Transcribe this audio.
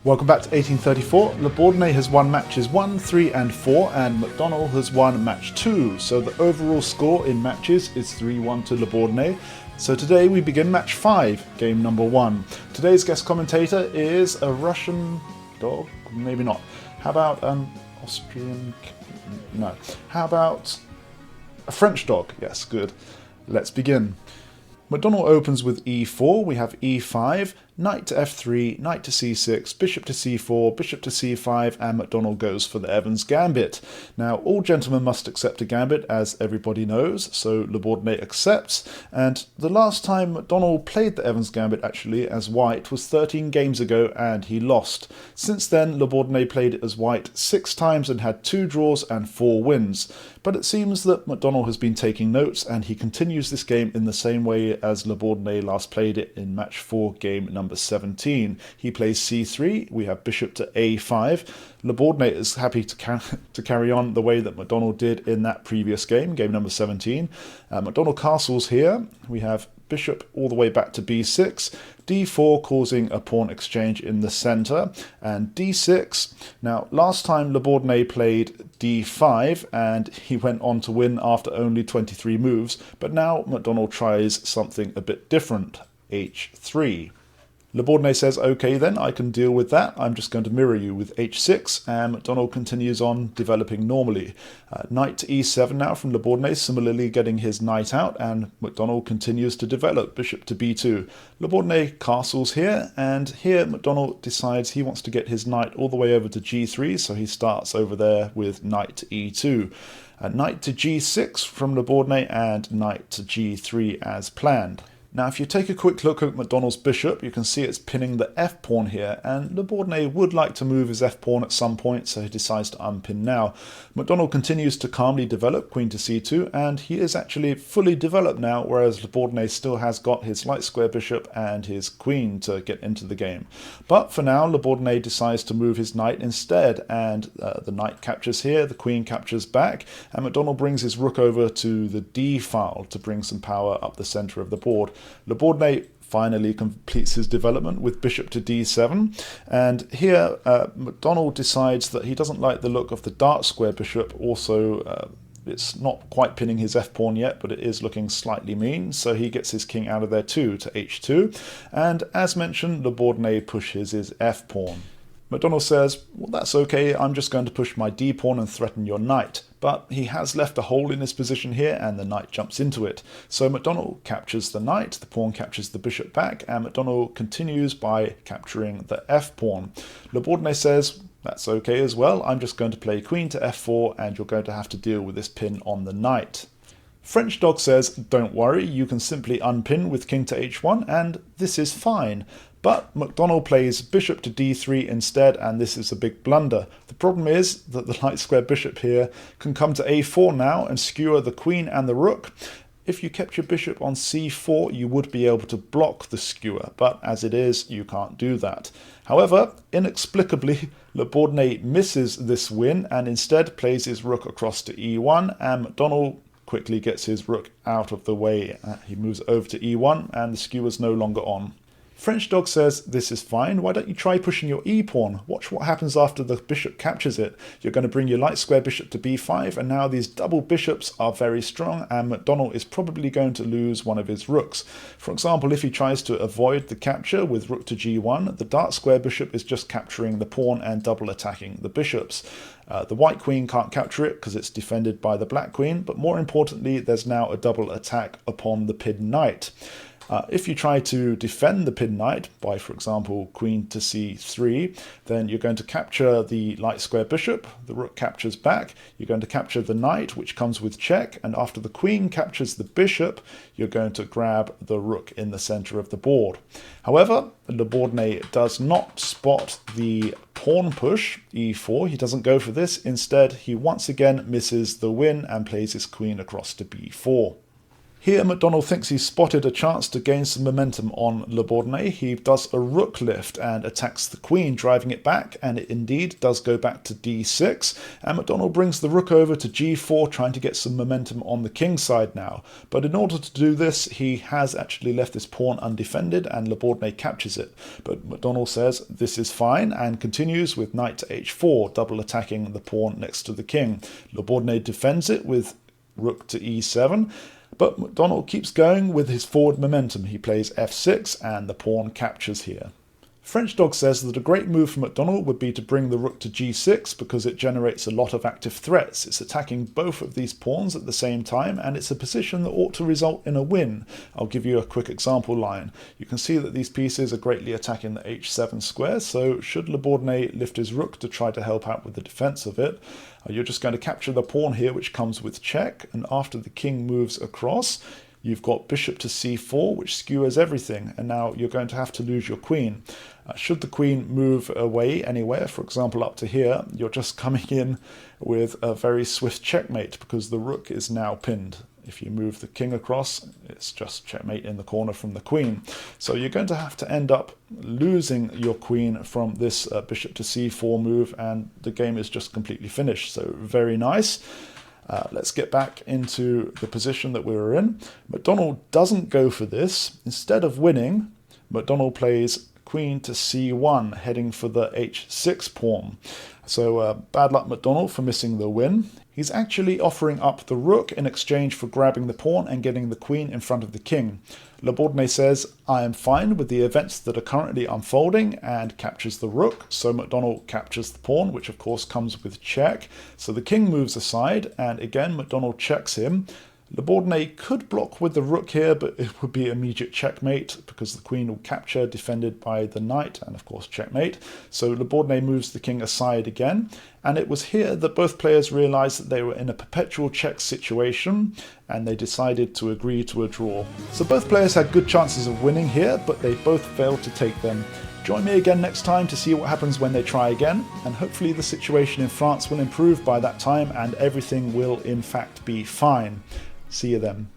Welcome back to 1834. Le Bourdonnais has won matches 1, 3 and 4 and McDonnell has won match 2. So the overall score in matches is 3-1 to Le Bourdonnais. So today we begin match 5, game number 1. Today's guest commentator is a Russian dog? Maybe not. How about an Austrian? No. How about a French dog? Yes, good. Let's begin. McDonnell opens with e4, we have e5, knight to f3, knight to c6, bishop to c4, bishop to c5, and McDonnell goes for the Evans Gambit. Now, all gentlemen must accept a gambit, as everybody knows, so Le Bourdonnais accepts, and the last time McDonnell played the Evans Gambit, actually, as white, was 13 games ago, and he lost. Since then, Le Bourdonnais played it as white 6 times and had 2 draws and 4 wins. But it seems that McDonnell has been taking notes, and he continues this game in the same way as Le Bourdonnais last played it in match 4, game number 17. He plays c3, we have bishop to a5. Le Bourdonnais is happy to carry on the way that McDonnell did in that previous game, game number 17. McDonnell castles here, we have bishop all the way back to b6, d4 causing a pawn exchange in the centre, and d6. Now, last time Le Bourdonnais played d5 and he went on to win after only 23 moves, but now McDonnell tries something a bit different, h3. Le Bourdonnais says, okay then, I can deal with that. I'm just going to mirror you with h6, and McDonnell continues on developing normally. Knight to e7 now from Le Bourdonnais, similarly getting his knight out, and McDonnell continues to develop. Bishop to b2. Le Bourdonnais castles here, and here McDonnell decides he wants to get his knight all the way over to g3, so he starts over there with knight to e2. Knight to g6 from Le Bourdonnais, and knight to g3 as planned. Now, if you take a quick look at McDonnell's bishop, you can see it's pinning the f-pawn here, and Le Bourdonnais would like to move his f-pawn at some point, so he decides to unpin now. McDonnell continues to calmly develop queen to c2, and he is actually fully developed now, whereas Le Bourdonnais still has got his light square bishop and his queen to get into the game. But for now, Le Bourdonnais decides to move his knight instead, and the knight captures here, the queen captures back, and McDonnell brings his rook over to the d file to bring some power up the centre of the board. Le Bourdonnais finally completes his development with bishop to d7, and here McDonnell decides that he doesn't like the look of the dark square bishop. Also, it's not quite pinning his f-pawn yet, but it is looking slightly mean, so he gets his king out of there too to h2, and as mentioned, Le Bourdonnais pushes his f-pawn. McDonnell says, well, that's okay, I'm just going to push my d-pawn and threaten your knight. But he has left a hole in his position here, and the knight jumps into it. So McDonnell captures the knight, the pawn captures the bishop back, and McDonnell continues by capturing the f-pawn. Le Bourdonnais says, that's okay as well, I'm just going to play queen to f4, and you're going to have to deal with this pin on the knight. French Dog says, don't worry, you can simply unpin with king to h1, and this is fine. But McDonnell plays bishop to d3 instead, and this is a big blunder. The problem is that the light square bishop here can come to a4 now and skewer the queen and the rook. If you kept your bishop on c4, you would be able to block the skewer, but as it is, you can't do that. However, inexplicably, Le Bourdonnais misses this win and instead plays his rook across to e1, and McDonnell quickly gets his rook out of the way. He moves over to e1, and the skewer's no longer on. French Dog says, this is fine, why don't you try pushing your e-pawn? Watch what happens after the bishop captures it. You're going to bring your light square bishop to b5, and now these double bishops are very strong, and McDonnell is probably going to lose one of his rooks. For example, if he tries to avoid the capture with rook to g1, the dark square bishop is just capturing the pawn and double attacking the bishops. The white queen can't capture it because it's defended by the black queen, but more importantly, there's now a double attack upon the pinned knight. If you try to defend the pinned knight by, for example, queen to c3, then you're going to capture the light square bishop, the rook captures back, you're going to capture the knight, which comes with check, and after the queen captures the bishop, you're going to grab the rook in the centre of the board. However, Le Bourdonnais does not spot the pawn push, e4, he doesn't go for this, instead he once again misses the win and plays his queen across to b4. Here, McDonnell thinks he's spotted a chance to gain some momentum on Le Bourdonnais. He does a rook lift and attacks the queen, driving it back, and it indeed does go back to d6. And McDonnell brings the rook over to g4, trying to get some momentum on the king side now. But in order to do this, he has actually left this pawn undefended, and Le Bourdonnais captures it. But McDonnell says this is fine and continues with knight to h4, double attacking the pawn next to the king. Le Bourdonnais defends it with rook to e7. But McDonnell keeps going with his forward momentum. He plays f6 and the pawn captures here. French Dog says that a great move for McDonnell would be to bring the rook to g6 because it generates a lot of active threats. It's attacking both of these pawns at the same time, and it's a position that ought to result in a win. I'll give you a quick example line. You can see that these pieces are greatly attacking the h7 square, so should Le Bourdonnais lift his rook to try to help out with the defense of it, you're just going to capture the pawn here, which comes with check, and after the king moves across, you've got bishop to c4, which skewers everything, and now you're going to have to lose your queen. Should the queen move away anywhere, for example up to here, you're just coming in with a very swift checkmate because the rook is now pinned. If you move the king across, it's just checkmate in the corner from the queen. So you're going to have to end up losing your queen from this bishop to c4 move, and the game is just completely finished. So very nice. Let's get back into the position that we were in. McDonnell doesn't go for this. Instead of winning, McDonnell plays queen to c1, heading for the h6 pawn. So bad luck McDonnell for missing the win. He's actually offering up the rook in exchange for grabbing the pawn and getting the queen in front of the king. Le Bourdonnais says, I am fine with the events that are currently unfolding, and captures the rook. So McDonnell captures the pawn, which of course comes with check. So the king moves aside, and again McDonnell checks him. Le Bourdonnais could block with the rook here, but it would be immediate checkmate because the queen will capture, defended by the knight, and of course checkmate. So Le Bourdonnais moves the king aside again, and it was here that both players realized that they were in a perpetual check situation, and they decided to agree to a draw. So both players had good chances of winning here, but they both failed to take them. Join me again next time to see what happens when they try again, and hopefully the situation in France will improve by that time and everything will in fact be fine. See you then.